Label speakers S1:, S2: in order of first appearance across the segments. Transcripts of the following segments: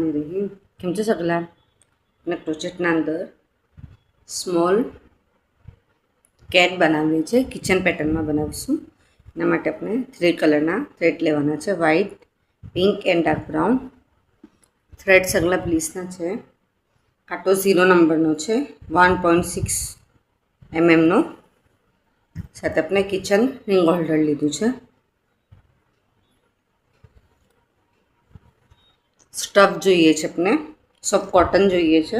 S1: બનાવી રહી કેમ છે સગલા અને પ્રોજેક્ટના અંદર સ્મોલ કેટ બનાવવી છે કિચન પેટર્નમાં બનાવીશું એના માટે આપણે 3 કલરના થ્રેડ લેવાના છે white pink and dark brown thread સગલા પ્લીસના છે કાંટો 0 નંબરનો છે 1.6 mm સાથે આપણે કિચન રિંગ હોલ્ડર લીધું છે સ્ટફ જોઈએ છે આપણે સોફ્ટ કોટન જોઈએ છે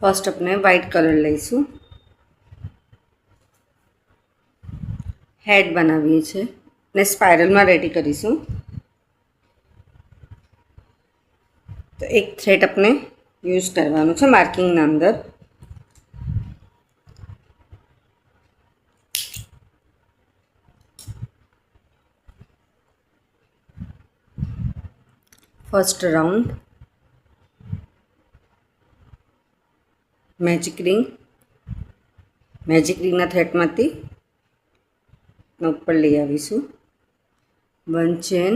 S1: ફર્સ્ટ આપણે વ્હાઇટ કલર લઈશું હેડ બનાવીએ છીએ ને સ્પાઇરલમાં રેડી કરીશું તો એક થ્રેડ આપણે યુઝ કરવાનું છે માર્કિંગના અંદર ફર્સ્ટ રાઉન્ડ મેજિક રિંગના થ્રેડમાંથી ઉપર લઈ આવીશું 1 ચેન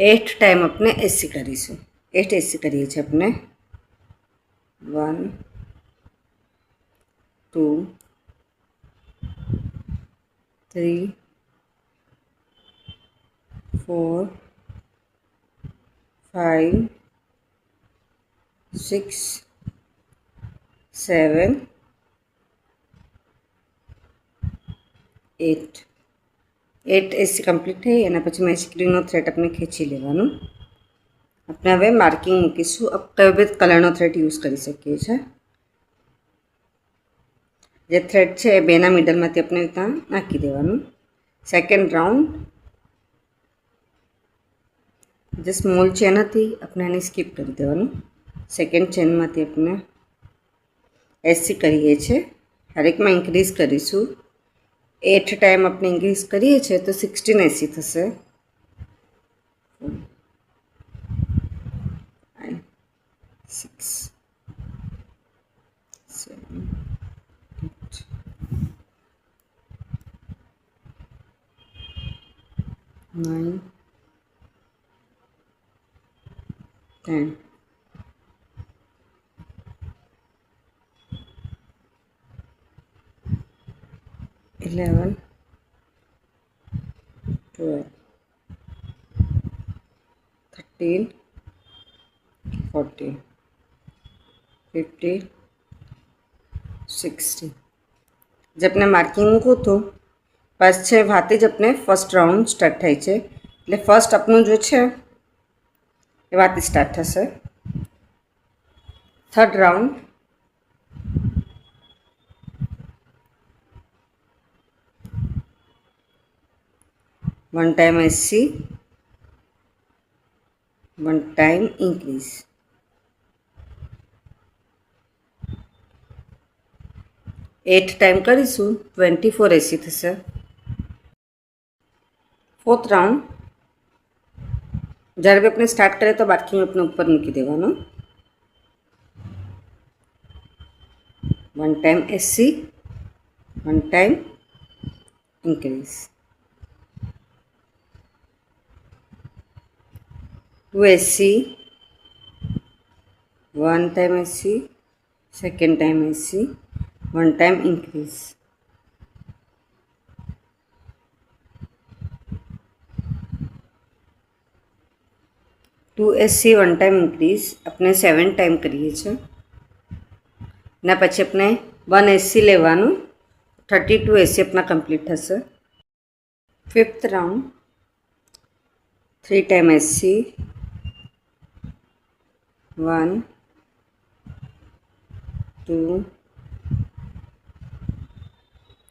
S1: 8 ટાઈમ આપણે એસી કરીશું 8 એસી કરીએ છીએ આપણે 1 2 3 4 5 6 7 8 એસી કમ્પ્લીટ થઈ એના પછી મેજિક રિંગનો થ્રેડ આપણે ખેંચી લેવાનું આપણે હવે માર્કિંગ મૂકીશું કયો બે કલરનો થ્રેડ યુઝ કરી શકીએ છીએ જે થ્રેડ છે એ બેના મિડલમાંથી આપણે ત્યાં નાખી દેવાનું સેકન્ડ રાઉન્ડ જે સ્મોલ ચેન હતી આપણે એને સ્કીપ કરી દેવાનું સેકન્ડ ચેનમાંથી આપણે એસી કરીએ છીએ હરેકમાં ઇન્ક્રીઝ કરીશું 8 ટાઈમ આપણે ઇન્ક્રીઝ કરીએ છીએ તો 16 એસી થશે 6 7 8 9 10 11 12 13 14 15 16 जब अपने मार्किंग મૂકું તો બસ છે વાતે જ આપણે ફર્સ્ટ રાઉન્ડ સ્ટાર્ટ થાય છે એટલે ફર્સ્ટ આપણું જો છે એ વાતે સ્ટાર્ટ થશે third round one time SC, one time increase. Eight time करीशू 24 एसी थशे फोर्थ राउंड જ્યારે બી આપણે સ્ટાર્ટ કરીએ તો માર્કિંગ આપણે ઉપર મૂકી દેવાનું વન ટાઈમ એસી one time increase 2 SC, 1 time SC, second time SC, 1 time increase. 2 SC 1 time increase अपने 7 टाइम करिए छे ना पछी अपने 1 SC लेवानुं 32 SC अपना कंप्लीट थशे fifth round 3 time SC 1 2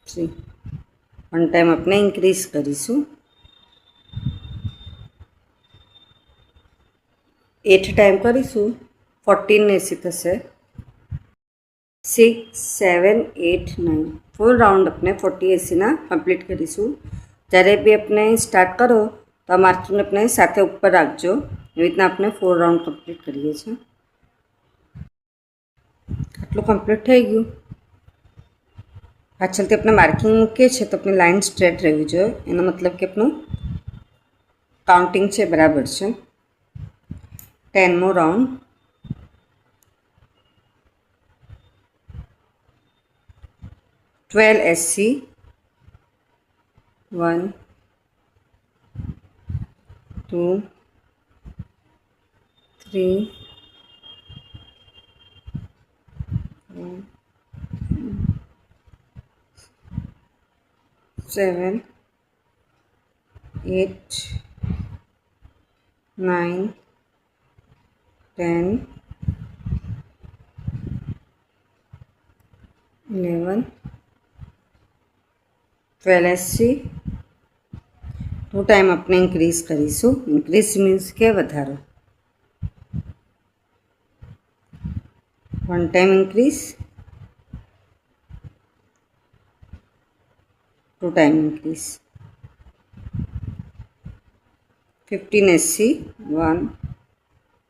S1: 3 1 time अपने इंक्रीज करीशू 8 टाइम करीशू 14 एसी थशे 6 7 8 9 4 राउंड अपने 40 एसी ना कंप्लीट करीशू જ્યારે બી अपने स्टार्ट करो तो मार्किंग अपने साथे ऊपर राखजो एवी रीतना अपने 4 राउंड कंप्लीट करीए छे आटલું कंप्लीट થઈ ગયું પાછળથી આપણે માર્કિંગ મૂકીએ છીએ તો આપણી લાઇન સ્ટ્રેટ રહેવી જોઈએ એનો મતલબ કે આપણું કાઉન્ટિંગ છે બરાબર છે. 10મો રાઉન્ડ. SC 1 2 3 4 7 8 9 10 11 12 SC. 2 ટાઈમ આપણે ઇન્ક્રીઝ કરીશું. ઇન્ક્રીઝ મીન્સ કે વધારો. 1 time increase, 2 time increase. 15 SC 1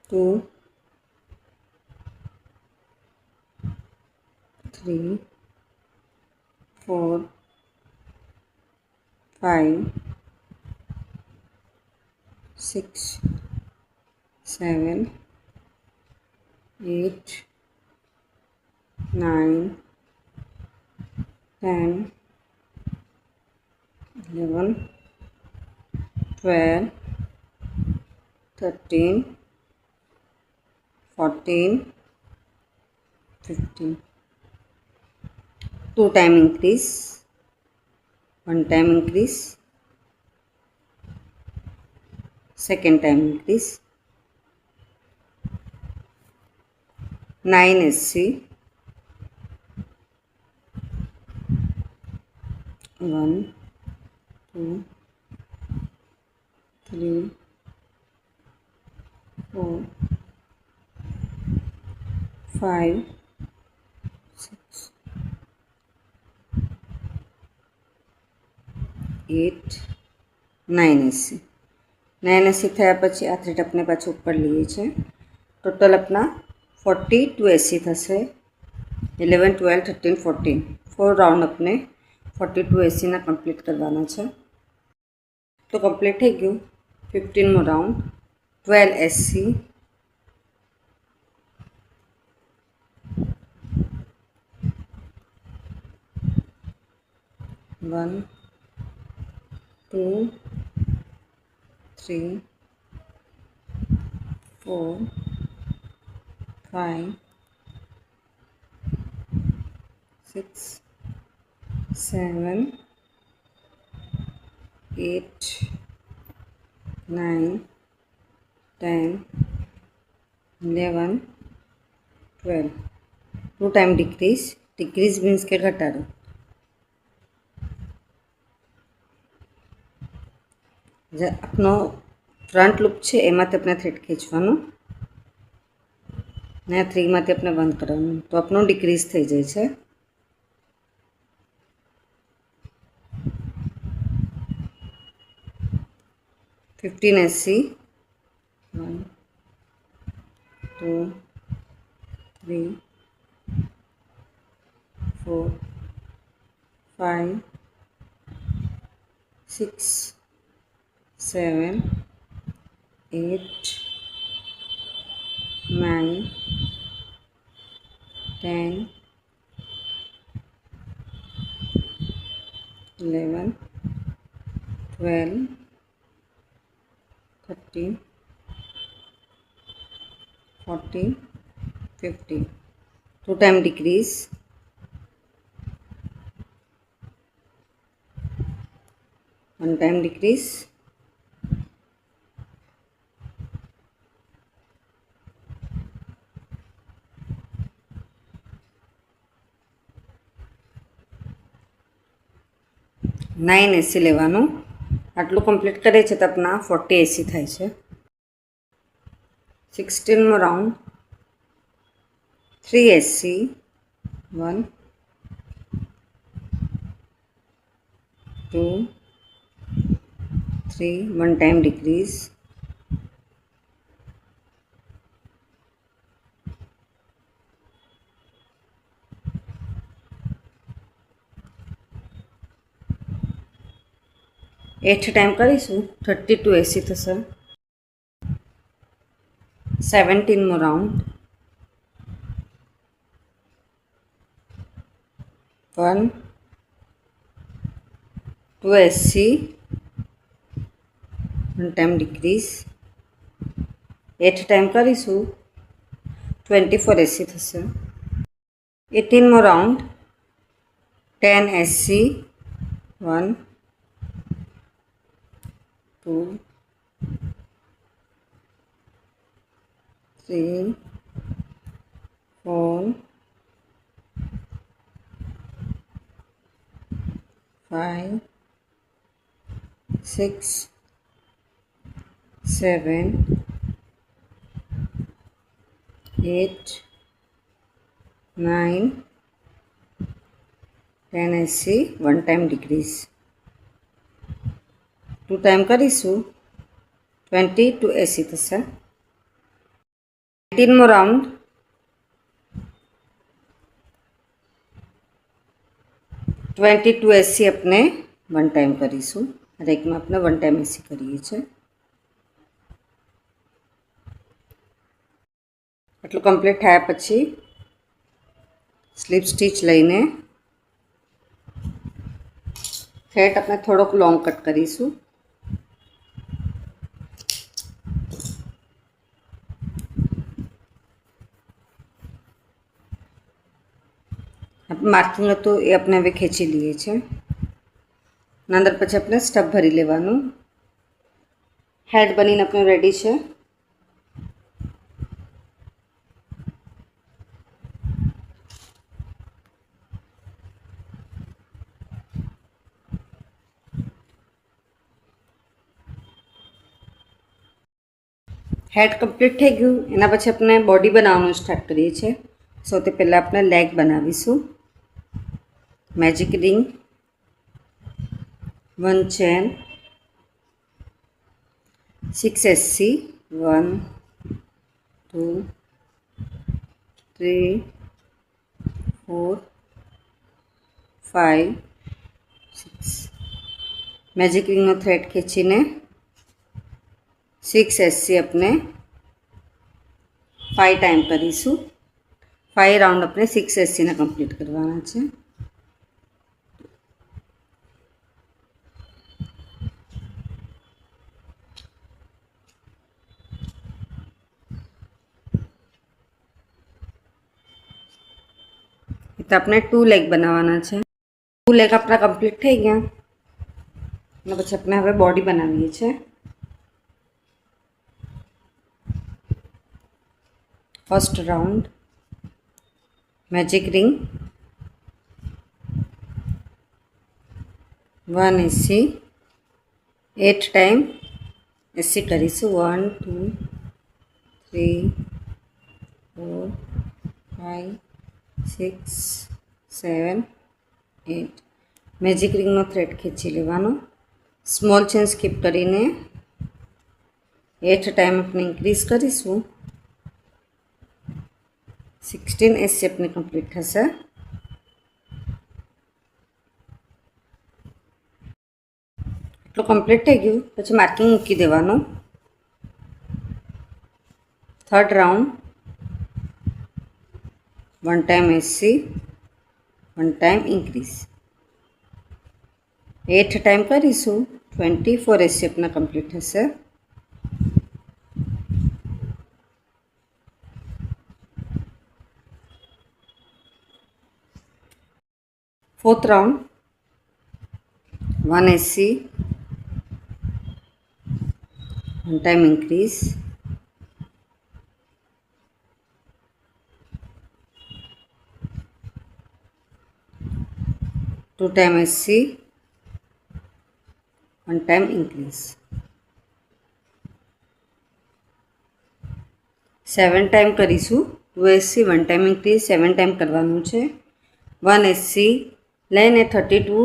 S1: 2 3 4 5 6 7 8 9 10 11 12 13 14 15. 2 time increase, 1 time increase, second time increase. 9 SC 1 2 3 4 5 6 8 9 SC. 9 SC થયા પછી આ થ્રેડ આપણે પાછું ઉપર લઈએ છીએ. ટોટલ આપણા 42 SC થશે. 11 12 13 14 4 રાઉન્ડ આપણે 42 SCના કમ્પ્લીટ કરવાના છે. તો કમ્પ્લીટ થઈ ગયું. 15મો round 12 SC 1 2 3 4 5 6 7 8 9 10 11 12. 2 time decrease. Decrease means કે ઘટાડો. જે આપનો ફ્રન્ટ લૂપ છે એમાંથી આપણે થ્રેડ ખેંચવાનું ને 3માંથી આપણે બંધ કરવાનું, તો આપણું ડિક્રીઝ થઈ જાય છે. Fifteen SC 1 2 3 4 5 6 7 8 9 10 11 12 13 14 15. 2 time decrease. 1 time decrease. Nine એસી લેવાનું. આટલું કમ્પ્લીટ કરે છે તો આપણા 40 એસી થાય છે. 16મો રાઉન્ડ 3 એસી 1 2 3 1 time decrease. 9 8 ટાઈમ કરીશું 32 80 થશે. 17મો રાઉન્ડ 1 2 80 1 ટાઈમ ડિક્રીઝ. 8 ટાઈમ કરીશું 24 80 થશે. 18મો રાઉન્ડ 10 80 1 2 3 4 5 6 7 8 9 10 80 1 ટાઈમ ડિક્રીઝ. 2 ટાઈમ કરીશું 22 80 થશે. 19મો રાઉન્ડ 22 80 આપણે 1 ટાઈમ કરીશું. હરેકમાં આપણે 1 ટાઈમ 80 કરીએ છીએ. આટલું કમ્પ્લીટ થયા પછી સ્લીપ સ્ટીચ લઈને થ્રેડ આપણે થોડોક લોંગ કટ કરીશું. માર્કિંગ હતું એ આપણે હવે ખેંચી લઈએ છીએ. અંદર પછી આપણે સ્ટફ ભરી લેવાનું. હેડ બનીને આપણું રેડી છે. હેડ કમ્પ્લીટ થઈ ગયું. એના પછી આપણે બોડી બનાવવાનું સ્ટાર્ટ કરીએ છીએ. સૌથી પહેલાં આપણે લેગ બનાવીશું. Magic ring, 1 chain, 6 SC, 1 2 3 4 5 6. Magic રિંગનો થ્રેડ ખેંચીને 6 SC આપણે 5 ટાઈમ કરીશું. 5 રાઉન્ડ આપણે 6 SCના કમ્પ્લીટ કરવાના છે. તો આપણે 2 લેગ બનાવવાના છે. 2 લેગ આપણા કમ્પ્લીટ થઈ ગયા. અને પછી આપણે હવે બોડી બનાવીએ છીએ. First round magic ring, 1 SC, 8 time SC કરીશું. 1 2 3 4 5 6 7 8. મેજિક રિંગનો થ્રેડ ખેંચી લેવાનો. સ્મોલ ચેન સ્કીપ કરીને 8 ટાઈમ આપણે ઇન્ક્રીઝ કરીશું. 16 SC આપણે કમ્પ્લીટ થશે. એટલું કમ્પ્લીટ થઈ ગયું. પછી માર્કિંગ મૂકી દેવાનું. Third round 1 time SC, 1 time increase. 8 time કરીશું. 24 SC આપણા કમ્પ્લીટ થશે. Fourth round 1 SC, 1 time increase. 2 time SC, 1 time increase. 7 time કરીશું. 2 SC, 1 ટાઈમ ઇન્ક્રીઝ. 7 ટાઈમ કરવાનું છે. 1 SC લઈને 32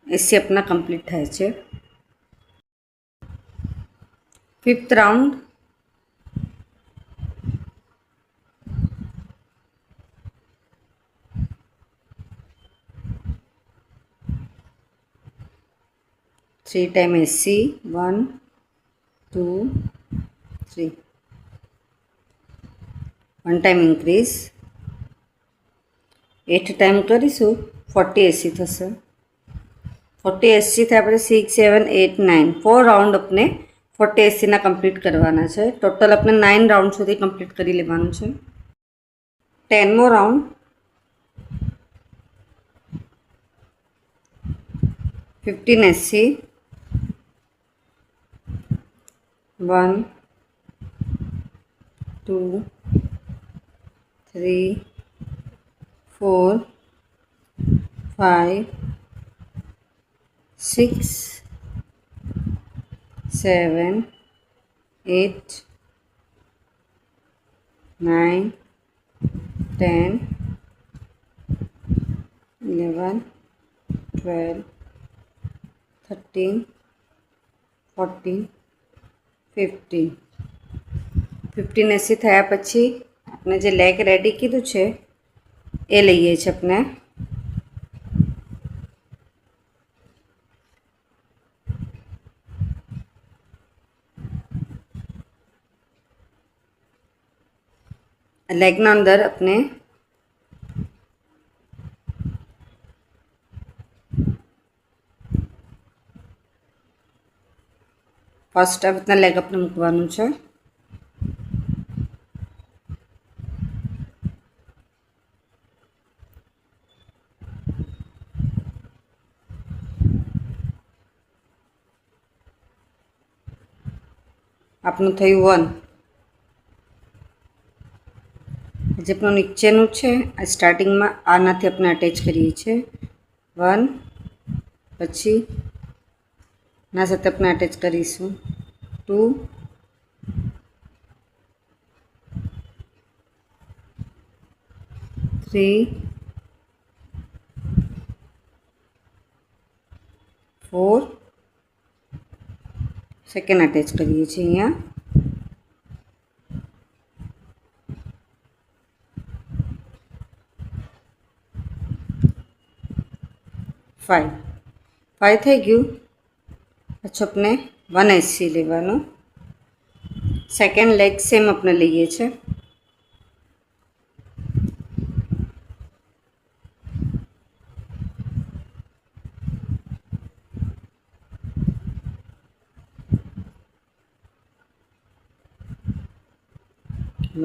S1: SC આપણા કમ્પ્લીટ થાય છે. Fifth round 1 3 time SC 1 2 3 1 time increase 8 time करीशू 40 एसी थशे 40 एसी थाय अपने 6 7 8 9 4 राउंड अपने 40 एसी ना कम्प्लीट करवाना है। टोटल अपने 9 राउंड सुधी कम्प्लीट करी लेवानुं छे। 10मो राउंड 15 एसी 1 2 3 4 5 6 7 8 9 10 11 12 13 14 15 15 एसी थया पछी आपने जे लेग रेडी कीधुं छे ए लईए छे अपने लेगना अंदर अपने फर्स्ट अपना लेग अपने मूकवानुं छे। आपनु थयुं 1 जे अपनु नीचेनुं छे आ स्टार्टिंग में आनाथी अपने अटेच करीए छे 1 पछी ना साथे अपने अटेच करीशुं 2 3 4 सेकेंड अटेच करीए छे अहींया 5 5 थई गयुं। पछी अपने 1 एसी लेवानुं सेकेंड लेग सेम अपने लईए छे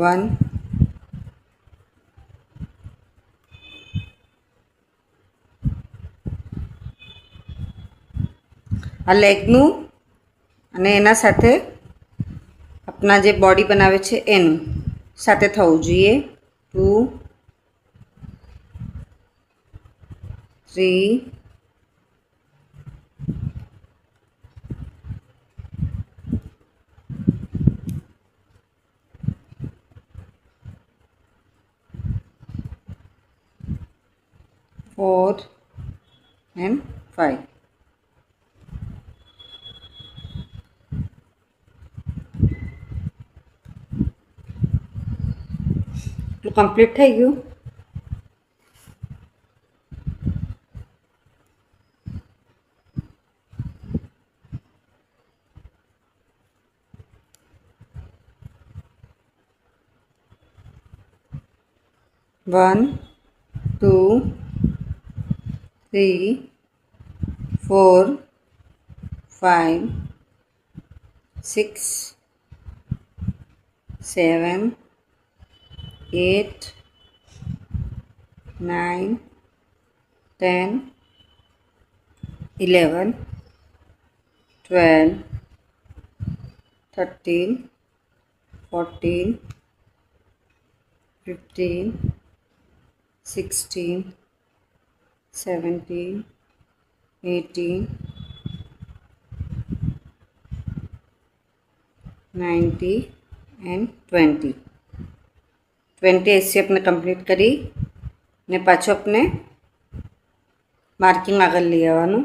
S1: 1 आ लेगनुं अने एना साथे अपना जे बॉडी बनावे छे एनुं साथे थवुं जोईए 2 3 4 and 5 तो कम्प्लीट थई गयुं। वन 2 3 4 5 6 7 8 9 10 11 12 13 14 15 16 17 18 19 एंड 20 एसी अपने कम्प्लीट करी ने पाछो अपने मार्किंग आगळ लई आववानुं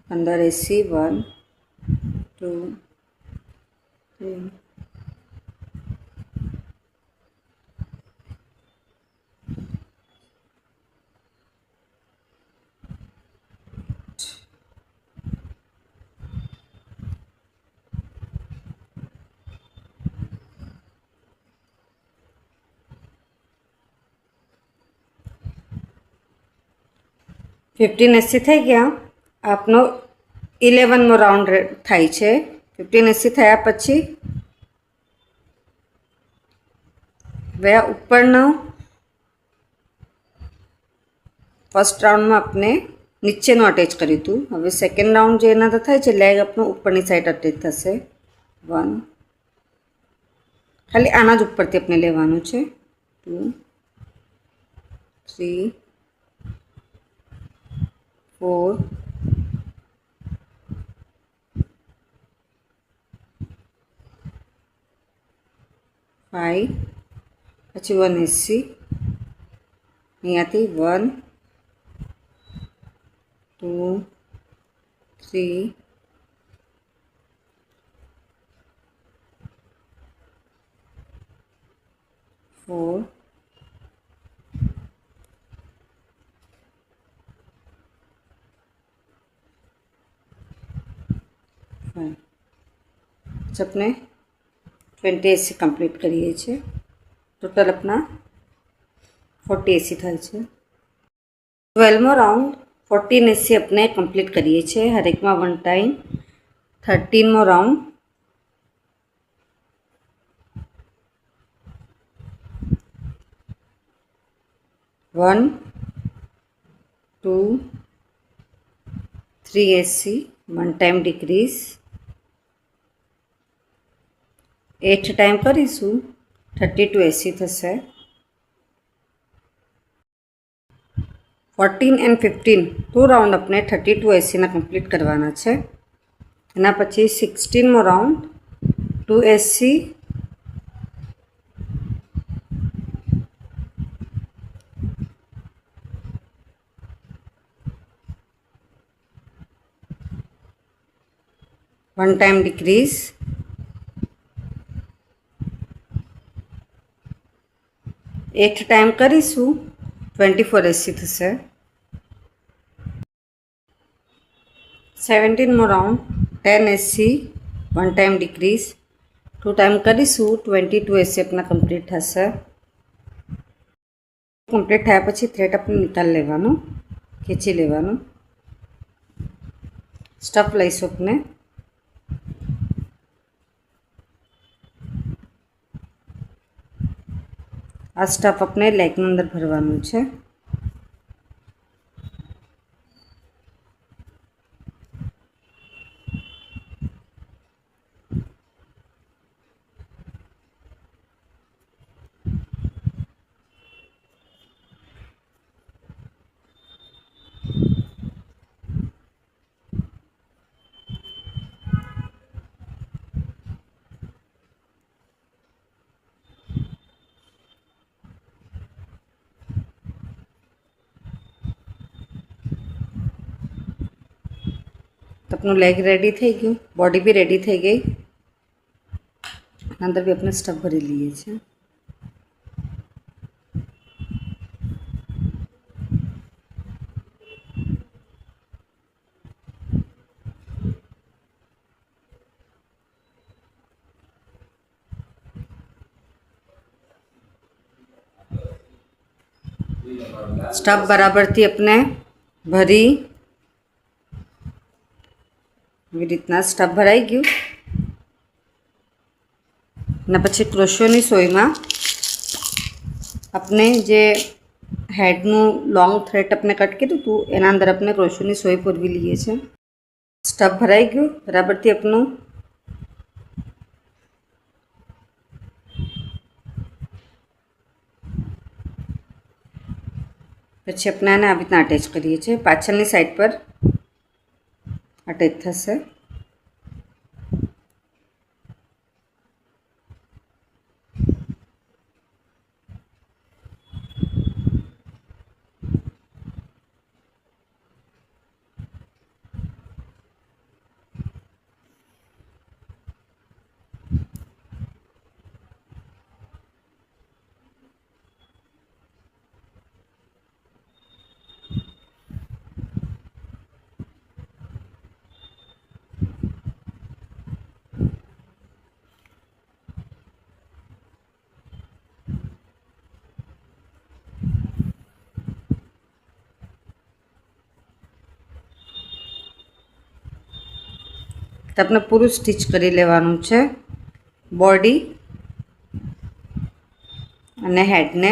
S1: 15 एसी 1 2 3 4 1580 થઈ ગયા. આપનો 11મો રાઉન્ડ થાય છે. 1580 થયા પછી હવે ઉપરનો ફર્સ્ટ રાઉન્ડમાં આપણે નીચેનું અટેચ કર્યું હતું. હવે સેકન્ડ રાઉન્ડ જે એના થાય છે લેગ આપણું ઉપરની સાઈડ અટેચ થશે. 1 ખાલી આના જ ઉપરથી આપણે લેવાનું છે. 2 3 4 5 પછી 180 અહીંયાથી 1 2 3 4 5 अपने 2080 कंप्लीट करिए छे. टोटल अपना 4080 થાય છે. 12મો રાઉન્ડ 1480 अपने कंप्लीट करिए छे. हर एक में 1 टाइम. 13મો રાઉન્ડ 1 2 380 1 टाइम डिक्रीज 8 टाइम करीशू 3280 થશે. 14 एंड 15 2 राउंड अपने 3280 ना कंप्लीट करवाना है. एना पछी 16मो राउंड 280 1 टाइम डिक्रीज 8 टाइम करीशू 2480 થશે. 17મો રાઉન્ડ 1080 1 टाइम डिक्रीज 2 टाइम करीशू 2280 अपना कंप्लीट થશે. कंप्लीट થયા પછી થ્રેડ આપણે નિકાલ લેવાનો, ખેંચી લેવાનો. સ્ટફ લઈશું આપણે. આ સ્ટફ આપણે લેગની અંદર ભરવાનું છે. अपनों लेग रेडी थी गयु, बॉडी भी रेडी थी गई. अंदर भी अपने स्टफ भरी लिए छे. स्टफ बराबर थी अपने भरी एवी रीतना स्टफ भराई गयु. पछी क्रोशोनी सोई में अपने जे हेडनु लॉन्ग थ्रेड अपने कट कीधुं तू एना अंदर अपने क्रोशोनी सोई पूरवी लीए छे. स्टफ भराई गयु बराबर थी अपनू. पछी अपने आने आ रीतना अटेच करीए छे. पाछळनी साइड पर अटेच थशे. તો આપણે પૂરું સ્ટીચ કરી લેવાનું છે, બોડી અને હેડને.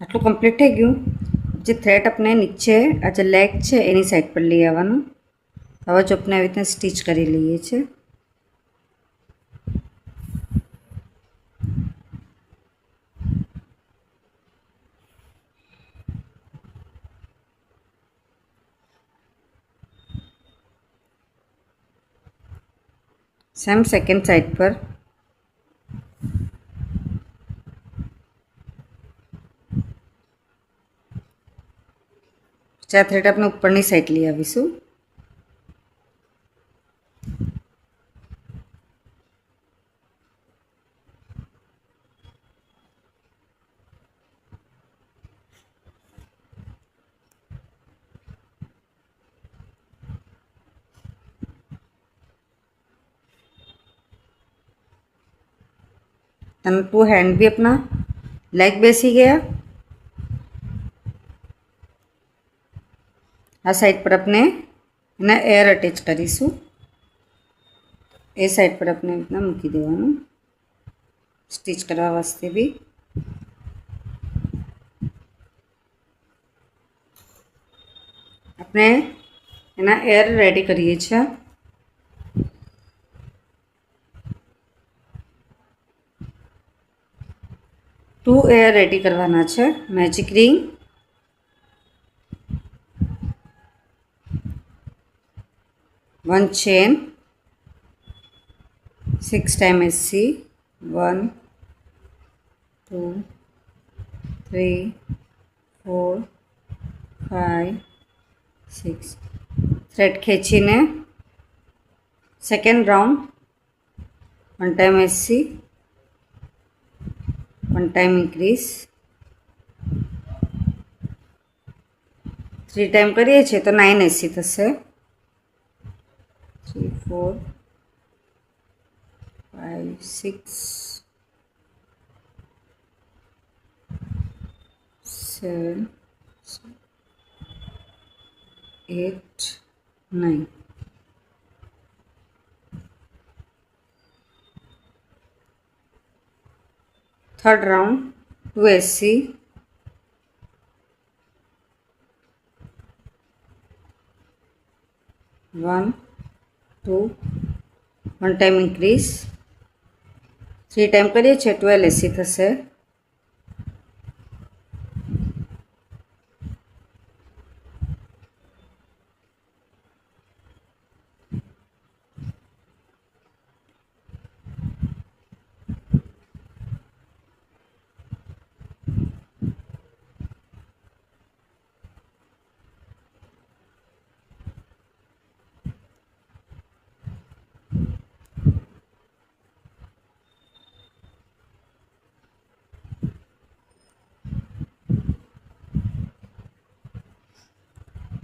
S1: આટલું કમ્પ્લીટ થઈ ગયું. જે થ્રેડ આપણે નીચે આ જે લેગ છે એની સાઈડ પર લઈ આવવાનું. હવે જો આપણે આવી રીતના સ્ટીચ કરી લઈએ છીએ. સેમ સેકન્ડ સાઈડ પર ચાર થ્રેડ આપણે ઉપરની સાઈડ લઈ આવીશું. અને 2 हैंड भी अपना लेग બેસી ગયા. આ સાઈડ પર આપણે એના એર અટેચ કરીશું. એ સાઈડ પર આપણે એના મૂકી દેવાનું સ્ટીચ કરવા વાસ્તે બી. આપણે એના એર રેડી કરીએ છીએ. ટુ એર રેડી કરવાના છે. Magic ring, one chain, 6 times SC, 1 2 3 4 5 6. Thread ખેંચીને second round 1 time SC, 1 time increase. 3 time કરીએ છીએ તો 9 SC થશે. 3 4 5 6 7 8 9. Third round 2 SC, 1 2 1 time increase. 3 time કરીએ છીએ 12 SC થશે.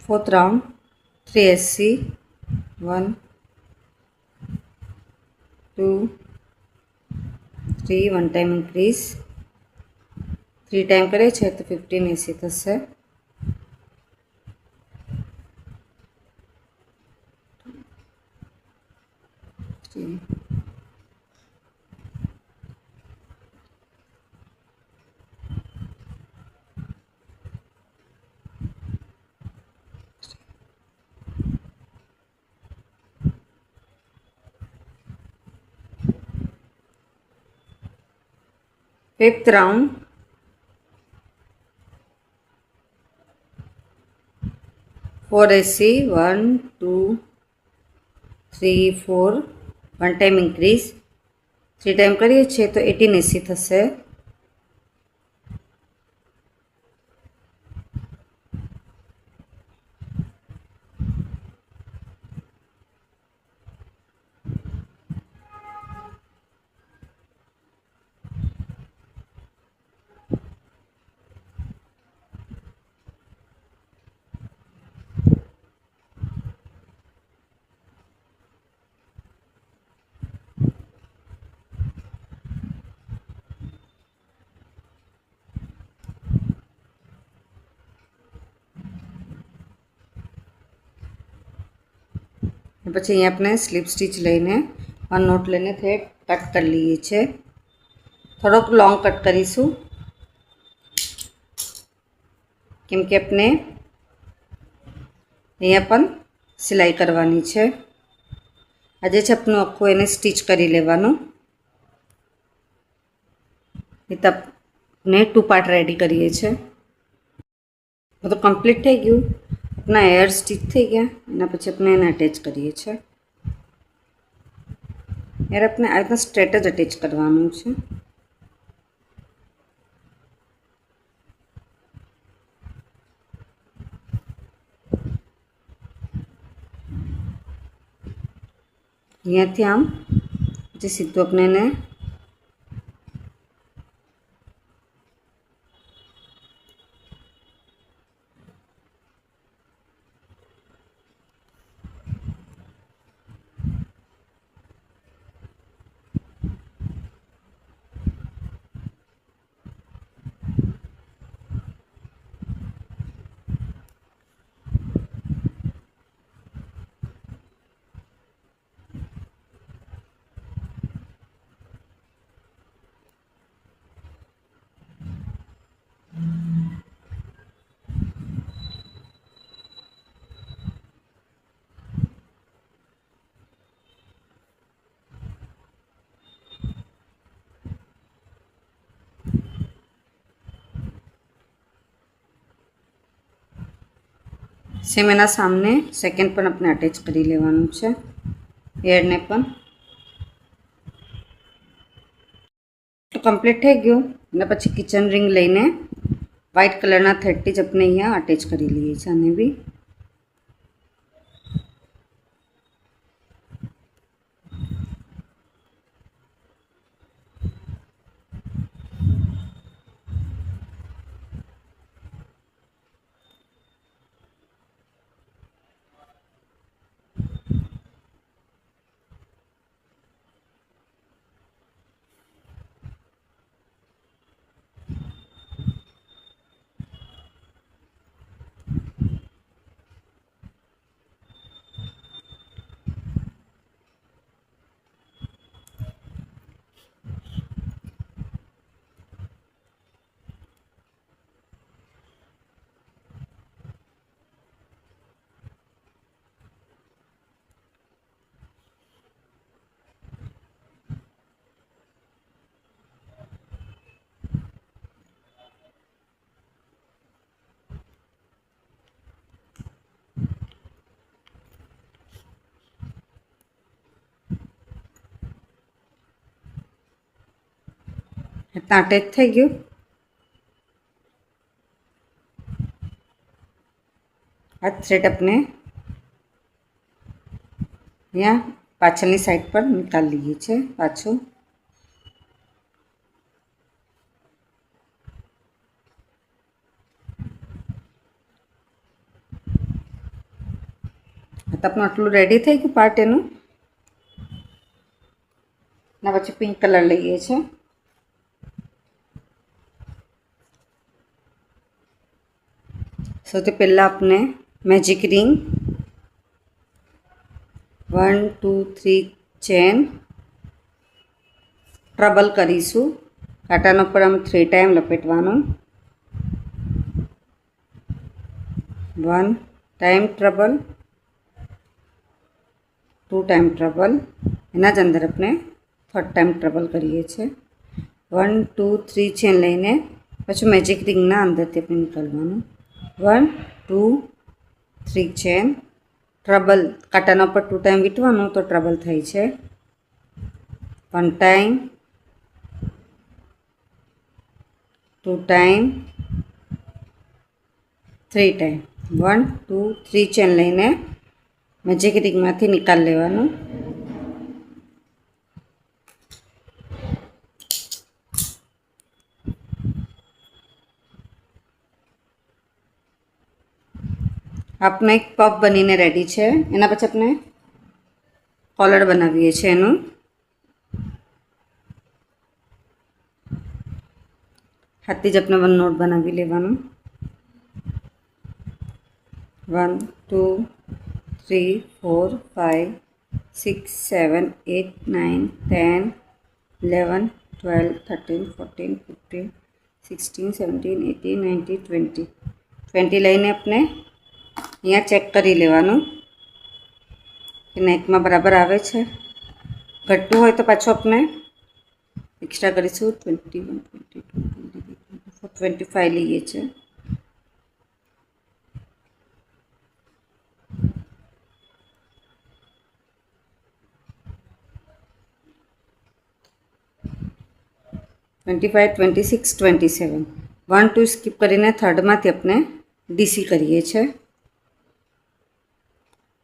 S1: Fourth round 3 SC, 1 2 3 1 time increase. 3 time करे છે તો 15 SC થશે. Fifth round 4 SC, 1 2 3 4 1 time increase. 3 time કરીએ છીએ તો 18 SC થશે. પછી અહીંયા આપણે સ્લીપ સ્ટીચ લઈને વન નોટ લઈને થ્રેડ કટ કરી લઈએ છીએ. થોડોક લોંગ કટ કરીશું કેમ કે આપણે અહીંયા પણ સિલાઈ કરવાની છે. આજે છે આપણું આખું એને સ્ટીચ કરી લેવાનું. એ તો આપણે 2 પાર્ટ રેડી કરીએ છીએ. બધું કમ્પ્લીટ થઈ ગયું. આપણા એર સ્ટીચ થઈ ગયા. એના પછી આપણે એને અટેચ કરીએ છીએ. એર આપણે આ રીતના સ્ટ્રેટ જ અટેચ કરવાનું છે. અહીંયાથી આમ જે સીધું આપણે એને સેમ એના સામને સેકન્ડ પણ આપણે અટેચ કરી લેવાનું છે. એરને પણ તો કમ્પ્લીટ થઈ ગયું. અને પછી કિચન રિંગ લઈને વ્હાઇટ કલરના થ્રેડથી જ આપણે અહીંયા અટેચ કરી લઈએ છીએ. આને બી અટેચ થઈ ગયું. આ થ્રેડ આપણે અહીંયા પાછળની સાઈડ પર નિકાળી લઈએ છીએ. પાછું તો આપણું આટલું રેડી થઈ ગયું પાર્ટ એનું. ના પછી પિંક કલર લઈએ છીએ. સૌથી પહેલાં આપણે મેજિક રિંગ 1 2 3 ચેન ટ્રબલ કરીશું. કાંટાનો પર આમ 3 ટાઈમ લપેટવાનું. 1 ટાઈમ ટ્રબલ, 2 ટાઈમ ટ્રબલ. એના જ અંદર આપણે 3rd ટાઈમ ટ્રબલ કરીએ છીએ. 1 2 3 ચેન લઈને પછી મેજિક રિંગના અંદરથી આપણે નીકળવાનું. 1 2 3 ચેન ટ્રબલ. કાંટાના ઉપર 2 ટાઈમ વીટવાનું તો ટ્રબલ થાય છે. 1 ટાઈમ, 2 ટાઈમ, 3 ટાઈમ. 1 2 3 ચેન લઈને મેજિક રિંગમાંથી નિકાલ લેવાનું. આપણે એક પફ બનીને રેડી છે. એના પછી આપણે કોલર બનાવીએ છીએ એનું. હાથથી જ આપણે 1 નોટ બનાવી લેવાનું. 1 2 3 4 5 6 7 8 9 10 11 12 13 14 15 16 17 18 19 20 20 લઈને આપણે અહીંયા ચેક કરી લેવાનું કે નેકમાં બરાબર આવે છે. ઘટતું હોય તો પાછું આપણે એક્સ્ટ્રા કરીશું. 21 22 23 24 25 લઈએ છીએ. 25 26 27 1 2 સ્કીપ કરીને થર્ડમાંથી આપણે ડીસી કરીએ છીએ.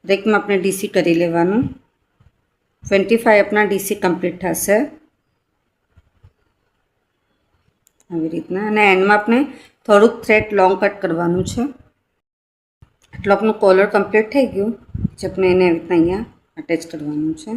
S1: દરેકમાં આપણે ડીસી કરી લેવાનું. 25 આપણા ડીસી કમ્પ્લીટ થશે આવી રીતના. અને એન્ડમાં આપણે થોડુંક થ્રેડ લોંગ કટ કરવાનું છે. એટલું આપણું કોલર કમ્પ્લીટ થઈ ગયું જે આપણે એને એવી રીતના અહીંયા અટેચ કરવાનું છે.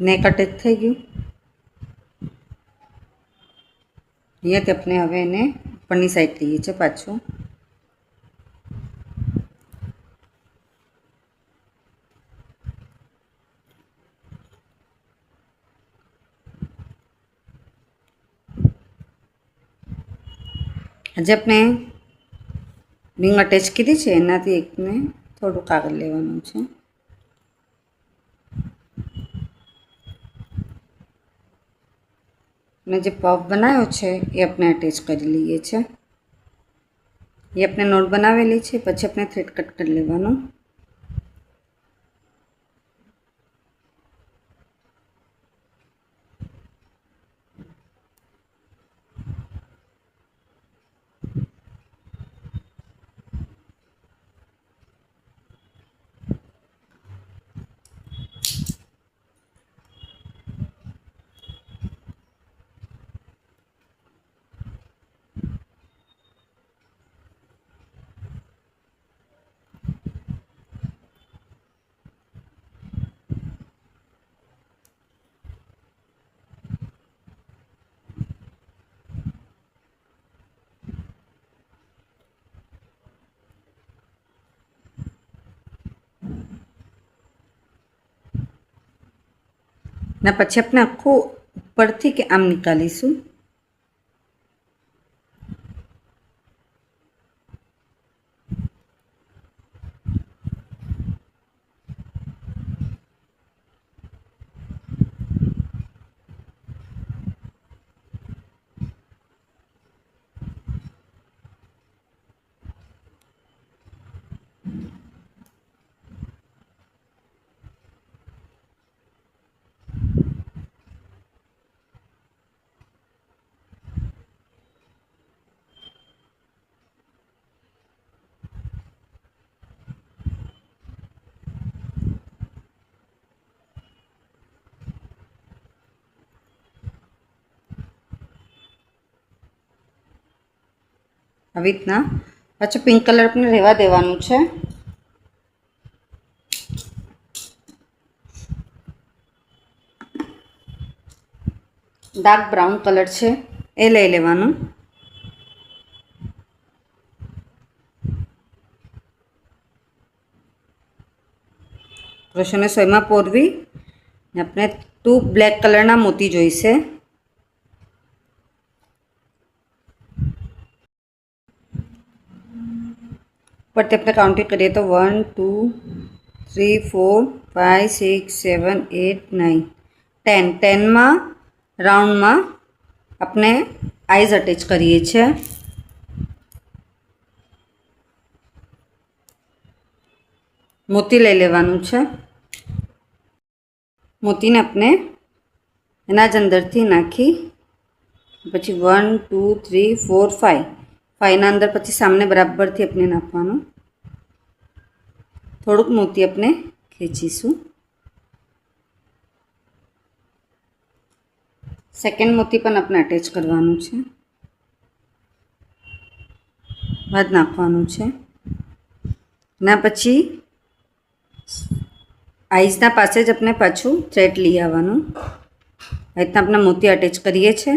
S1: નેક અટેચ થઈ ગયું. અહીંયાથી આપણે હવે એને ઉપરની સાઈડ લઈએ છીએ પાછું. આજે આપણે રિંગ અટેચ કીધી છે એનાથી એકને થોડું કાગળ લેવાનું છે. અને જે પફ બનાવ્યો છે એ આપણે અટેચ કરી લઈએ છીએ. એ આપણે નોટ બનાવેલી છે. પછી આપણે થ્રેડ કટ કરી લેવાનું. ને પછી આપણે આખું ઉપરથી કે આમ નીકાળીશું. આવી રીતના પાછું પિંક કલર આપણે રહેવા દેવાનું છે. ડાર્ક બ્રાઉન કલર છે એ લઈ લેવાનું. ક્રોશેની સોયમાં પોરવી આપણે 2 બ્લેક કલરના મોતી જોઈશે. ઉપરથી આપણે કાઉન્ટિંગ કરીએ તો 1 2 3 4 5 6 7 8 9 10 10માં રાઉન્ડમાં આપણે આઈઝ અટેચ કરીએ છીએ। મોતી લઈ લેવાનું છે। મોતીને આપણે એના જ અંદરથી નાખી પછી 1 2 3 4 5 5ના અંદર પછી સામને બરાબરથી આપણે નાખવાનું। થોડુંક મોતી આપણે ખેંચીશું। સેકન્ડ મોતી પણ આપણે અટેચ કરવાનું છે, બાદ નાખવાનું છે। ના પછી આઈઝના પાસે જ આપણે પાછું થ્રેડ લઈ આવવાનું। આ રીતના આપણે મોતી અટેચ કરીએ છીએ।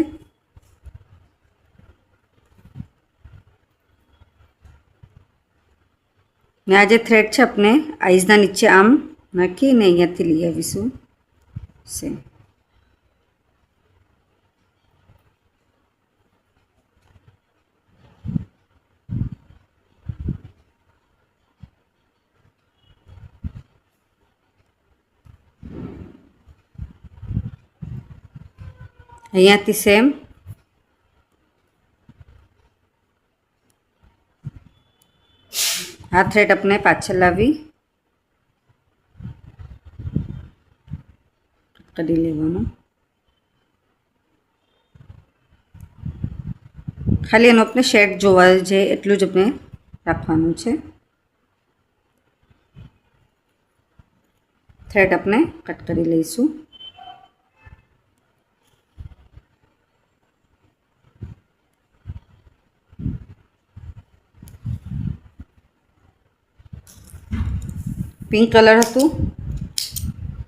S1: ને આ જે થ્રેડ છે આપણે આઈઝના નીચે આમ નાખીને અહીંયાથી લઈ આવીશું સેમ। અહીંયાથી સેમ આ થ્રેડ આપણે પાછળ લાવી કરી લેવાનું। ખાલી એનો આપણે શેડ જોવા છે એટલું જ આપણે રાખવાનું છે। થ્રેડ આપણે કટ કરી લઈશું। પિંક કલર હતું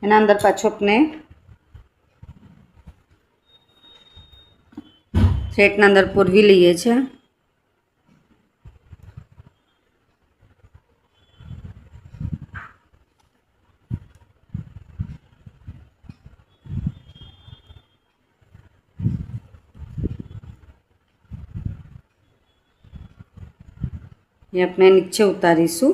S1: એના અંદર પાછું આપણે થ્રેડના અંદર પૂરવી લઈએ છીએ। ये આપણે નીચે ઉતારીશું।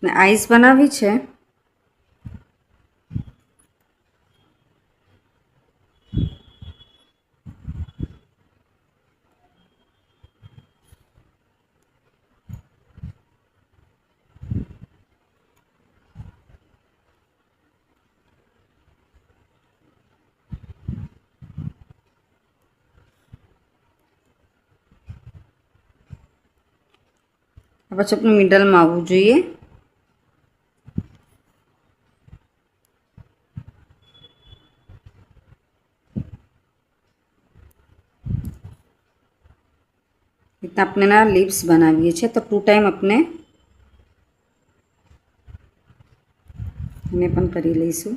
S1: ને આઈસ બનાવી છે પછી આપણે મિડલમાં આવવું જોઈએ। इतना अपने ना लिप्स बनावीए छे तो 2 टाइम अपने ने पण करी लईशुं।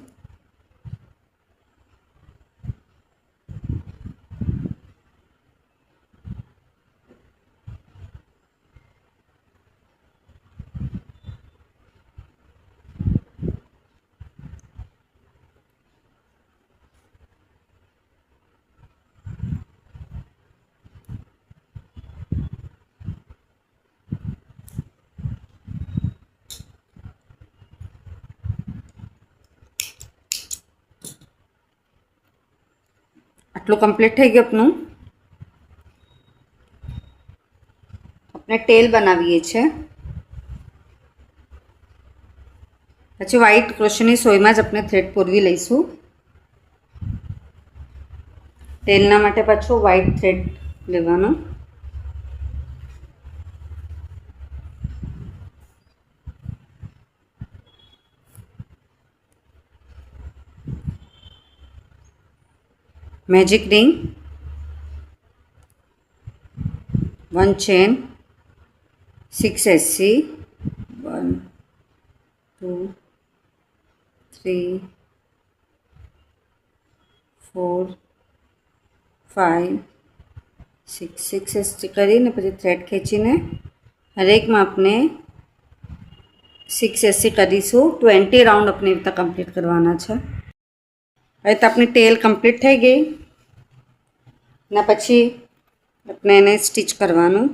S1: આટલું કમ્પ્લીટ થઈ ગયું આપનું। આપણે ટેલ બનાવીએ છીએ। પછી વ્હાઈટ ક્રોશેની સોયમાં જ આપણે થ્રેડ પૂરવી લઈશું। ટેલના માટે પાછું વ્હાઈટ થ્રેડ લેવાનું। Magic ring 1 chain 6 SC 1 2 3 4 5 6 SC કરીને પછી થ્રેડ ખેંચીને હરેકમાં આપણે 680 કરીશું। 20 રાઉન્ડ આપણે એ રીતે કમ્પ્લીટ કરવાના છે। હવે તો આપણી ટેલ કમ્પ્લીટ થઈ ગઈ એના પછી આપણે એને સ્ટિચ કરવાનું।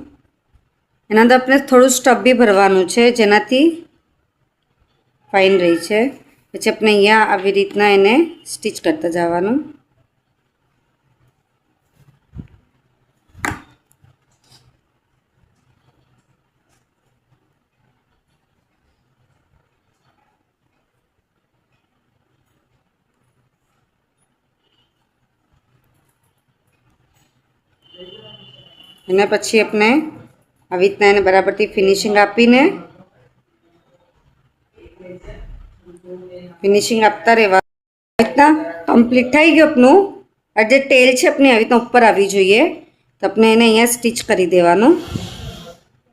S1: એના અંદર આપણે થોડું સ્ટફ બી ભરવાનું છે જેનાથી ફાઇન રહી છે। પછી આપણે અહીંયા આવી રીતના એને સ્ટિચ કરતા જવાનું। એના પછી આપણે આવી રીતના એને બરાબરથી ફિનિશિંગ આપીને ફિનિશિંગ આપતા રહેવા। આવી રીતના કમ્પ્લીટ થઈ ગયું આપણું। આ જે ટેલ છે આપણી આવી રીતના ઉપર આવવી જોઈએ તો આપણે એને અહીંયા સ્ટિચ કરી દેવાનું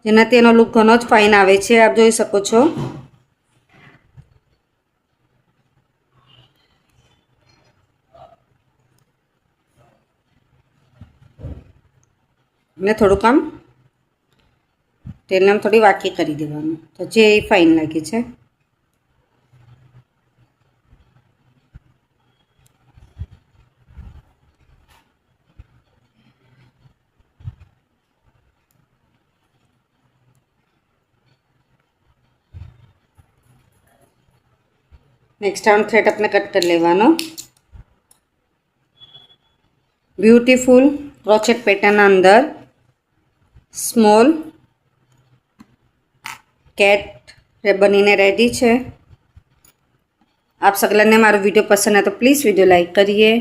S1: જેનાથી એનો લુક ઘણો જ ફાઇન આવે છે। આપ જોઈ શકો છો। ને થોડુંક આમ ટેલને આમ થોડી વાકી કરી દેવાનું તો જે ફાઇન લાગે છે। नेक्स्ट राउंड थ्रेड अपने कट कर लेवानो। ब्यूटीफुल क्रोचेट पेटर्न अंदर स्मॉल कैट बनीने रेडी है। आप सगलाने मारो वीडियो पसंद है तो प्लीज़ वीडियो लाइक करिए।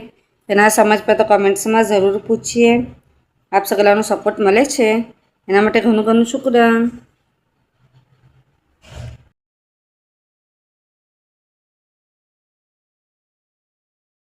S1: ना समझ पे तो कमेंट्स में जरूर पूछिए। आप सगलानो सपोर्ट मळे छे एना माटे घणुं घणुं शुक्रिया।